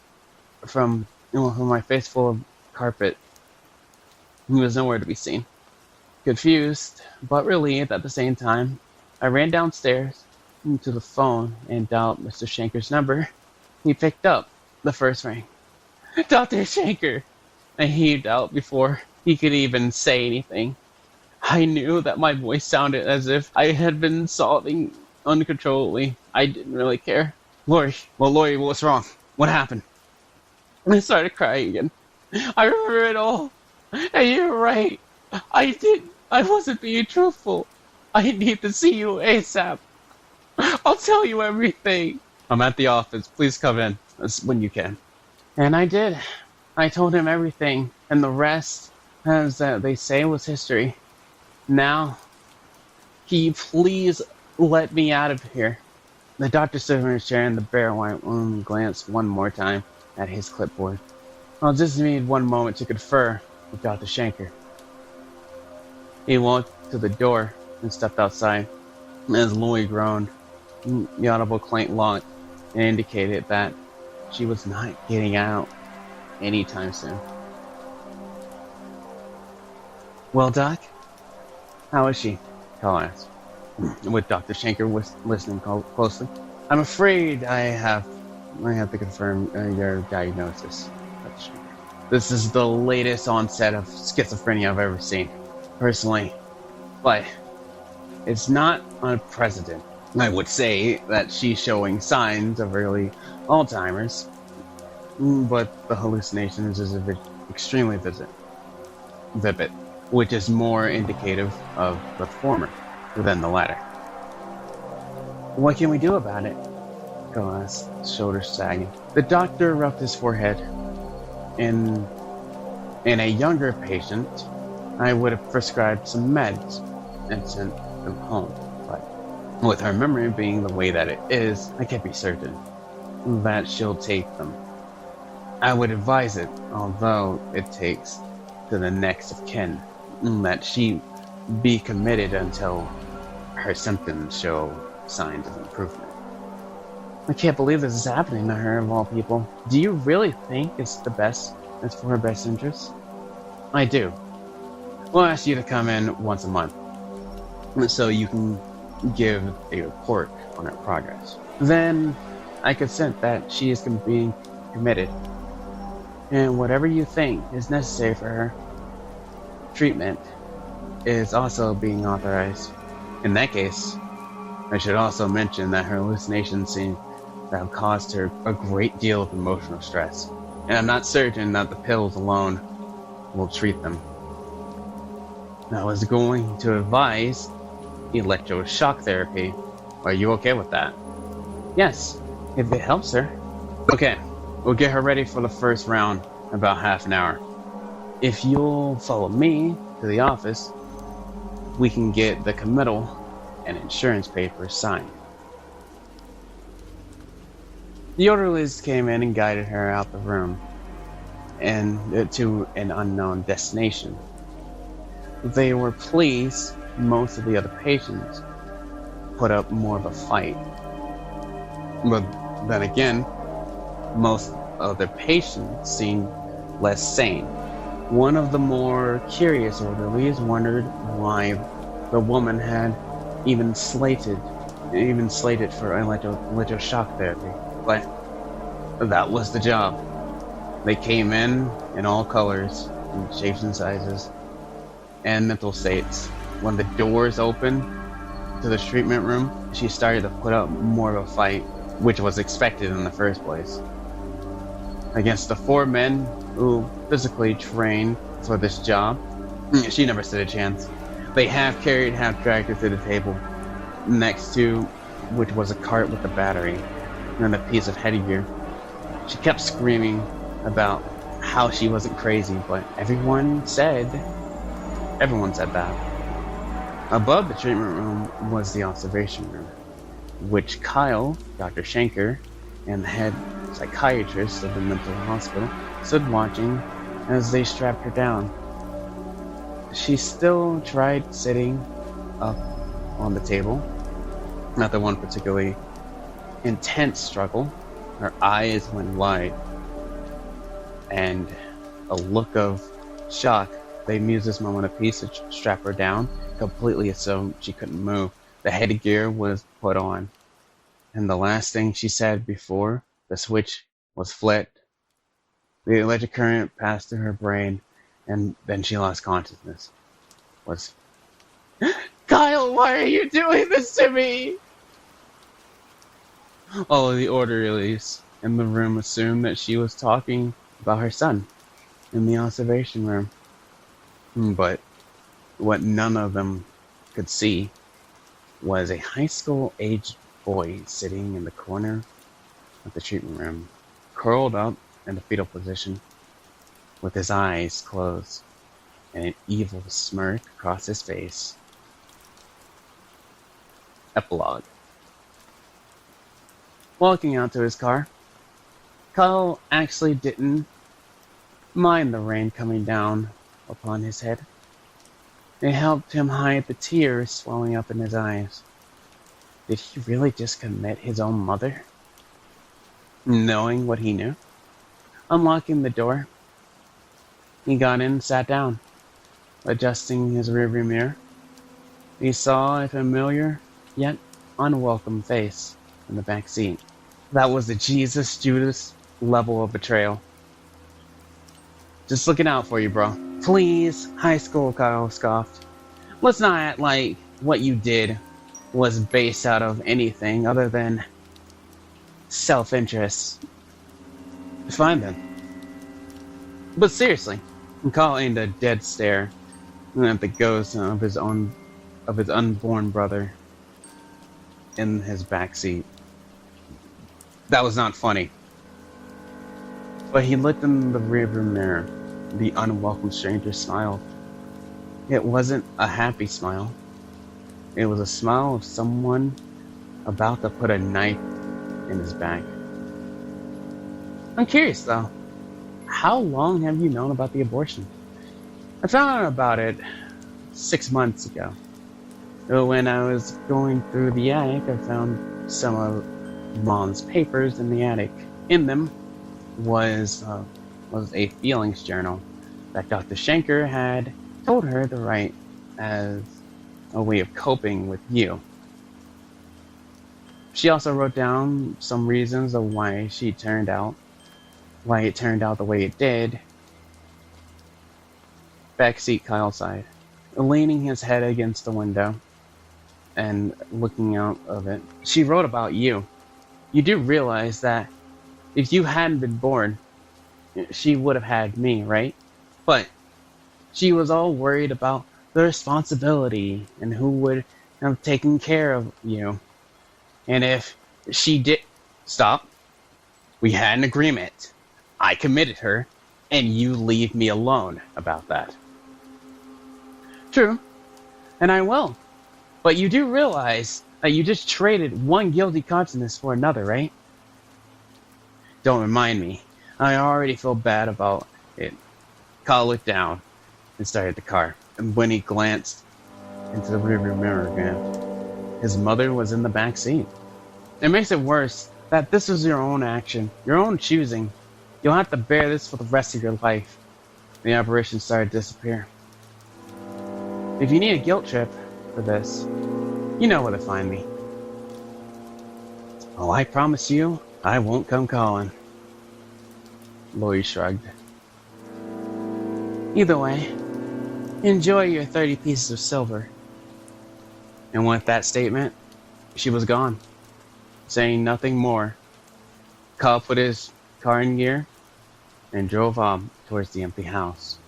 S1: from my face full of carpet. He was nowhere to be seen. Confused, but relieved at the same time, I ran downstairs to the phone and dialed Mr. Shanker's number. He picked up. The first ring. Dr. Shanker! I heaved out before he could even say anything. I knew that my voice sounded as if I had been sobbing uncontrollably. I didn't really care. Lori, what's wrong? What happened? And I started crying again. I remember it all. And you're right. I wasn't being truthful. I need to see you ASAP. I'll tell you everything. I'm at the office. Please come in when you can. And I did. I told him everything. And the rest, as they say, was history. Now, can you please let me out of here? The doctor stood in his chair and the bear glanced one more time at his clipboard. I'll just need one moment to confer with Dr. Shanker. He walked to the door and stepped outside. As Lori groaned, the audible clank locked and indicated that she was not getting out anytime soon. Well, Doc, how is she? Cal asked, with Dr. Shanker listening closely. I'm afraid I have to confirm your diagnosis, Dr. Shanker. This is the latest onset of schizophrenia I've ever seen, personally. But it's not unprecedented. I would say that she's showing signs of early Alzheimer's, but the hallucinations is extremely vivid, which is more indicative of the former than the latter. What can we do about it? Cal asked, shoulders sagging. The doctor rubbed his forehead. In a younger patient, I would have prescribed some meds and sent them home. But with her memory being the way that it is, I can't be certain that she'll take them. I would advise it, although it takes to the next of kin, that she be committed until her symptoms show signs of improvement. I can't believe this is happening to her, of all people. Do you really think it's for her best interest? I do. We'll ask you to come in once a month, so you can give a report on her progress. Then I consent that she is being committed, and whatever you think is necessary for her treatment is also being authorized. In that case, I should also mention that her hallucinations seem to have caused her a great deal of emotional stress, and I'm not certain that the pills alone will treat them. I was going to advise electroshock therapy. Are you okay with that? Yes, if it helps her. Okay, we'll get her ready for the first round in about half an hour. If you'll follow me to the office, we can get the committal and insurance papers signed. The orderlies came in and guided her out the room and to an unknown destination. They were pleased most of the other patients put up more of a fight. But then again, most of the patients seemed less sane. One of the more curious orderlies wondered why the woman had even slated for electroshock therapy. But that was the job. They came in all colors, and shapes and sizes, and mental states. When the doors opened to the treatment room, she started to put up more of a fight, which was expected in the first place. Against the 4 men who physically trained for this job, she never stood a chance. They half carried, half dragged her to the table, next to which was a cart with a battery and a piece of headgear. She kept screaming about how she wasn't crazy, but everyone said that. Above the treatment room was the observation room, which Kyle, Dr. Shanker, and the head psychiatrist of the mental hospital stood watching as they strapped her down. She still tried sitting up on the table, Not the one particularly intense struggle. Her eyes went wide, and a look of shock. They used this moment of peace to strap her down completely so she couldn't move. The headgear was put on, and the last thing she said before the switch was flipped, the electric current passed through her brain, and then she lost consciousness. Was, Kyle, why are you doing this to me? All of the orderlies in the room assumed that she was talking about her son in the observation room. But what none of them could see was a high school aged boy sitting in the corner of the treatment room, curled up in a fetal position, with his eyes closed and an evil smirk across his face. Epilogue. Walking out to his car, Kyle actually didn't mind the rain coming down upon his head. It helped him hide the tears swelling up in his eyes. Did he really just commit his own mother? Knowing what he knew? Unlocking the door, he got in and sat down. Adjusting his rearview mirror, he saw a familiar yet unwelcome face in the back seat. That was the Jesus Judas level of betrayal. Just looking out for you, bro. Please, high school, Kyle scoffed. Let's not act like what you did was based out of anything other than self-interest. Fine then. But seriously, Kyle aimed a dead stare at the ghost of his unborn brother in his backseat. That was not funny. But he looked in the rearview mirror. The unwelcome stranger smiled. It wasn't a happy smile. It was a smile of someone about to put a knife in his back. I'm curious though, how long have you known about the abortion? I found out about it 6 months ago. When I was going through the attic, I found some of Mom's papers in the attic. In them was a feelings journal that Dr. Schenker had told her to write as a way of coping with you. She also wrote down some reasons of why it turned out the way it did. Backseat Kyle sighed, leaning his head against the window and looking out of it. She wrote about you. You do realize that if you hadn't been born, she would have had me, right? But she was all worried about the responsibility and who would have taken care of you. And if she did... Stop. We had an agreement. I committed her, and you leave me alone about that. True, and I will. But you do realize that you just traded one guilty conscience for another, right? Don't remind me. I already feel bad about it. Kyle looked down and started the car. And when he glanced into the rearview mirror again, his mother was in the back seat. It makes it worse that this was your own action, your own choosing. You'll have to bear this for the rest of your life. The apparition started to disappear. If you need a guilt trip for this, you know where to find me. Oh, I promise you, I won't come calling. Lori shrugged. Either way, enjoy your 30 pieces of silver. And with that statement, she was gone, saying nothing more. Kyle put his car in gear and drove on towards the empty house.